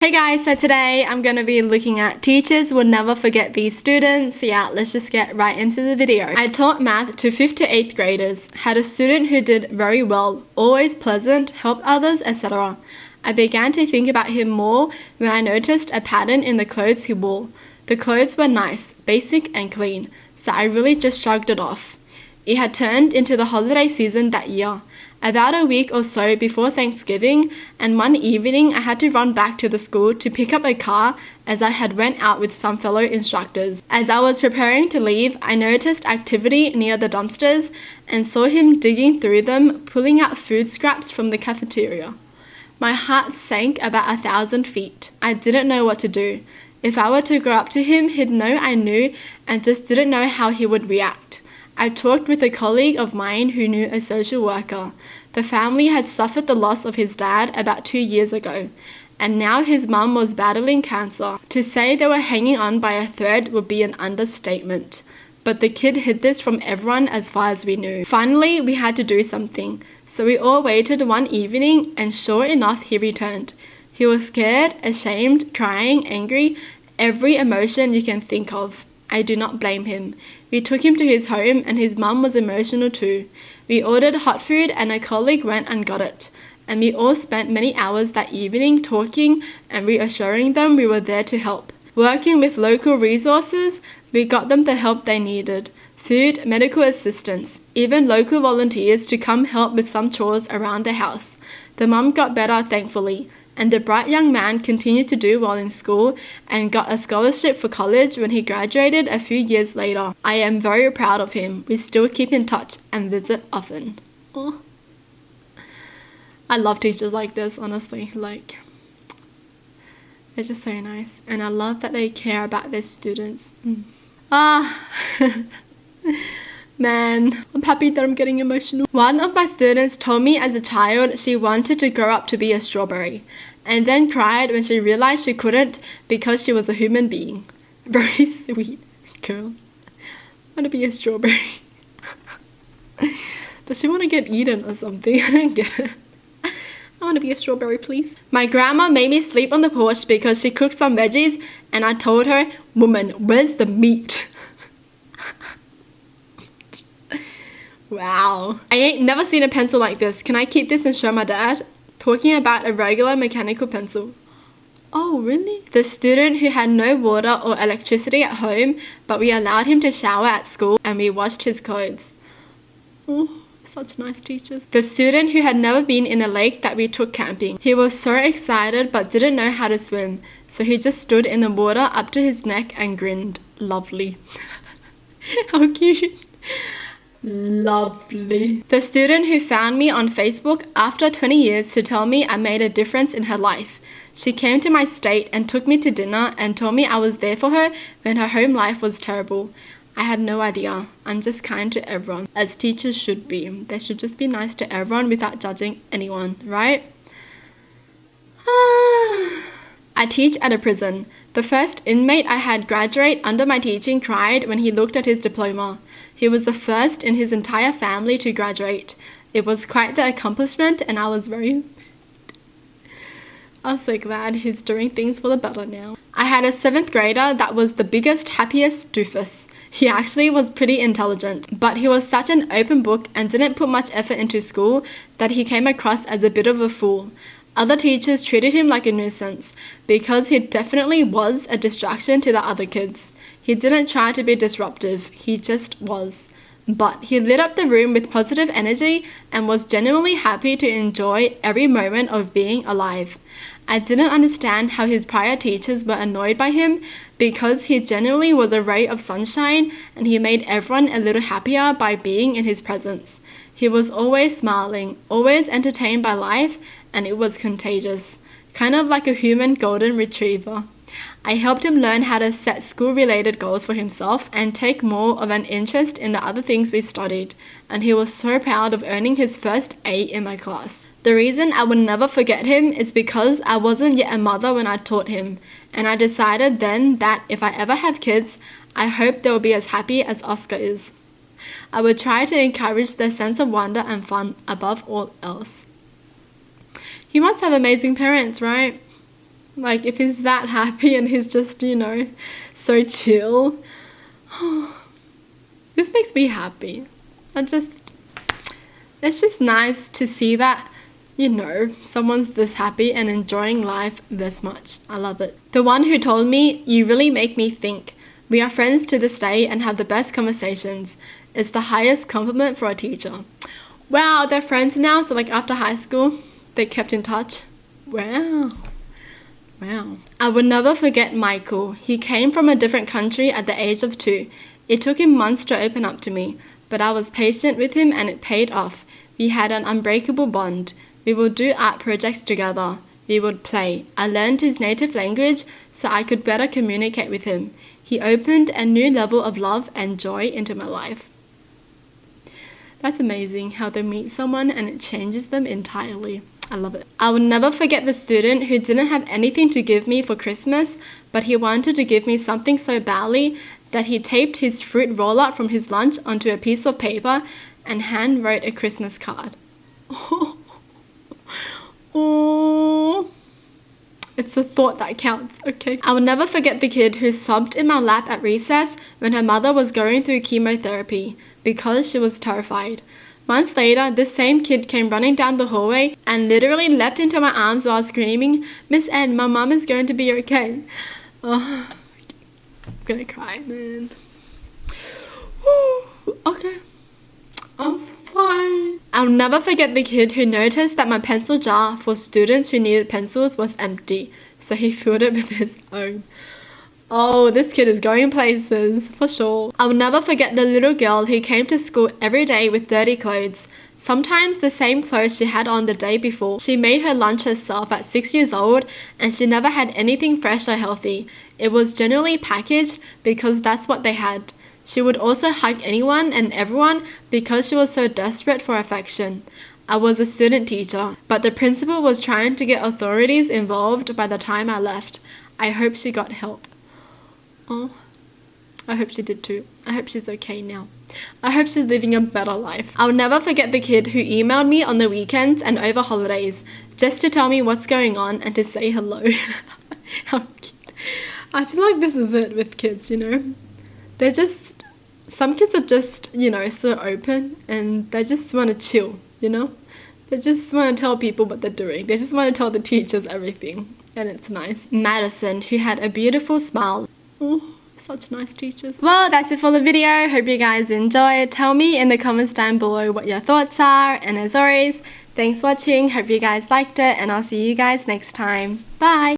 Hey guys, so today I'm going to be looking at teachers will never forget these students. So yeah, let's just get right into the video. I taught math to 5th to 8th graders, had a student who did very well, always pleasant, helped others, etc. I began to think about him more when I noticed a pattern in the clothes he wore. The clothes were nice, basic and clean, so I really just shrugged it off. It had turned into the holiday season that year. About a week or so before Thanksgiving, and one evening I had to run back to the school to pick up a car as I had went out with some fellow instructors. As I was preparing to leave, I noticed activity near the dumpsters and saw him digging through them, pulling out food scraps from the cafeteria. My heart sank about 1,000 feet. I didn't know what to do. If I were to go up to him, he'd know I knew and just didn't know how he would react. I talked with a colleague of mine who knew a social worker. The family had suffered the loss of his dad about 2 years ago, and now his mum was battling cancer. To say they were hanging on by a thread would be an understatement. But the kid hid this from everyone as far as we knew. Finally, we had to do something, so we all waited one evening, and sure enough, he returned. He was scared, ashamed, crying, angry, every emotion you can think of. I do not blame him. We took him to his home and his mum was emotional too. We ordered hot food and a colleague went and got it. And we all spent many hours that evening talking and reassuring them we were there to help. Working with local resources, we got them the help they needed. Food, medical assistance, even local volunteers to come help with some chores around the house. The mum got better thankfully. And the bright young man continued to do well in school and got a scholarship for college when he graduated a few years later. I am very proud of him. We still keep in touch and visit often. Oh. I love teachers like this, honestly. They're just so nice. And I love that they care about their students. Man, I'm happy that I'm getting emotional. One of my students told me as a child she wanted to grow up to be a strawberry, and then cried when she realized she couldn't because she was a human being. Very sweet girl. I want to be a strawberry. Does she want to get eaten or something? I don't get it. I want to be a strawberry, please. My grandma made me sleep on the porch because she cooked some veggies, and I told her, "Woman, where's the meat?" Wow. I ain't never seen a pencil like this. Can I keep this and show my dad? Talking about a regular mechanical pencil. Oh, really? The student who had no water or electricity at home, but we allowed him to shower at school and we washed his clothes. Oh, such nice teachers. The student who had never been in a lake that we took camping. He was so excited but didn't know how to swim, so he just stood in the water up to his neck and grinned. Lovely. How cute. Lovely. The student who found me on Facebook after 20 years to tell me I made a difference in her life. She came to my state and took me to dinner and told me I was there for her when her home life was terrible. I had no idea. I'm just kind to everyone, as teachers should be. They should just be nice to everyone without judging anyone, right? I teach at a prison. The first inmate I had graduate under my teaching cried when he looked at his diploma. He was the first in his entire family to graduate. It was quite the accomplishment and I was very... I'm so glad he's doing things for the better now. I had a 7th grader that was the biggest, happiest doofus. He actually was pretty intelligent, but he was such an open book and didn't put much effort into school that he came across as a bit of a fool. Other teachers treated him like a nuisance because he definitely was a distraction to the other kids. He didn't try to be disruptive, he just was. But he lit up the room with positive energy and was genuinely happy to enjoy every moment of being alive. I didn't understand how his prior teachers were annoyed by him because he genuinely was a ray of sunshine and he made everyone a little happier by being in his presence. He was always smiling, always entertained by life, and it was contagious, kind of like a human golden retriever. I helped him learn how to set school-related goals for himself and take more of an interest in the other things we studied, and he was so proud of earning his first A in my class. The reason I would never forget him is because I wasn't yet a mother when I taught him, and I decided then that if I ever have kids, I hope they will be as happy as Oscar is. I would try to encourage their sense of wonder and fun above all else. You must have amazing parents, right? Like, if he's that happy and he's just, you know, so chill, this makes me happy. It's just nice to see that, you know, someone's this happy and enjoying life this much. I love it. The one who told me, "You really make me think. We are friends to this day and have the best conversations," is the highest compliment for a teacher. Wow, they're friends now, so like after high school, they kept in touch. Wow. I would never forget Michael. He came from a different country at the age of 2. It took him months to open up to me, but I was patient with him and it paid off. We had an unbreakable bond. We would do art projects together. We would play. I learned his native language so I could better communicate with him. He opened a new level of love and joy into my life. That's amazing how they meet someone and it changes them entirely. I love it. I will never forget the student who didn't have anything to give me for Christmas, but he wanted to give me something so badly that he taped his fruit roll-up from his lunch onto a piece of paper and hand wrote a Christmas card. Oh. It's the thought that counts, okay? I will never forget the kid who sobbed in my lap at recess when her mother was going through chemotherapy because she was terrified. Months later, this same kid came running down the hallway and literally leapt into my arms while screaming, "Miss N, my mom is going to be okay." Oh, I'm gonna cry, man. Okay. I'm fine. I'll never forget the kid who noticed that my pencil jar for students who needed pencils was empty, so he filled it with his own. Oh, this kid is going places, for sure. I will never forget the little girl who came to school every day with dirty clothes. Sometimes the same clothes she had on the day before. She made her lunch herself at 6 years old and she never had anything fresh or healthy. It was generally packaged because that's what they had. She would also hug anyone and everyone because she was so desperate for affection. I was a student teacher, but the principal was trying to get authorities involved by the time I left. I hope she got help. Oh, I hope she did too. I hope she's okay now. I hope she's living a better life. I'll never forget the kid who emailed me on the weekends and over holidays just to tell me what's going on and to say hello. How cute. I feel like this is it with kids, you know. Some kids are just, you know, so open and they just want to chill, you know. They just want to tell people what they're doing. They just want to tell the teachers everything and it's nice. Madison, who had a beautiful smile. Oh, such nice teachers. Well, that's it for the video. Hope you guys enjoyed. Tell me in the comments down below what your thoughts are. And as always, thanks for watching. Hope you guys liked it and I'll see you guys next time. Bye!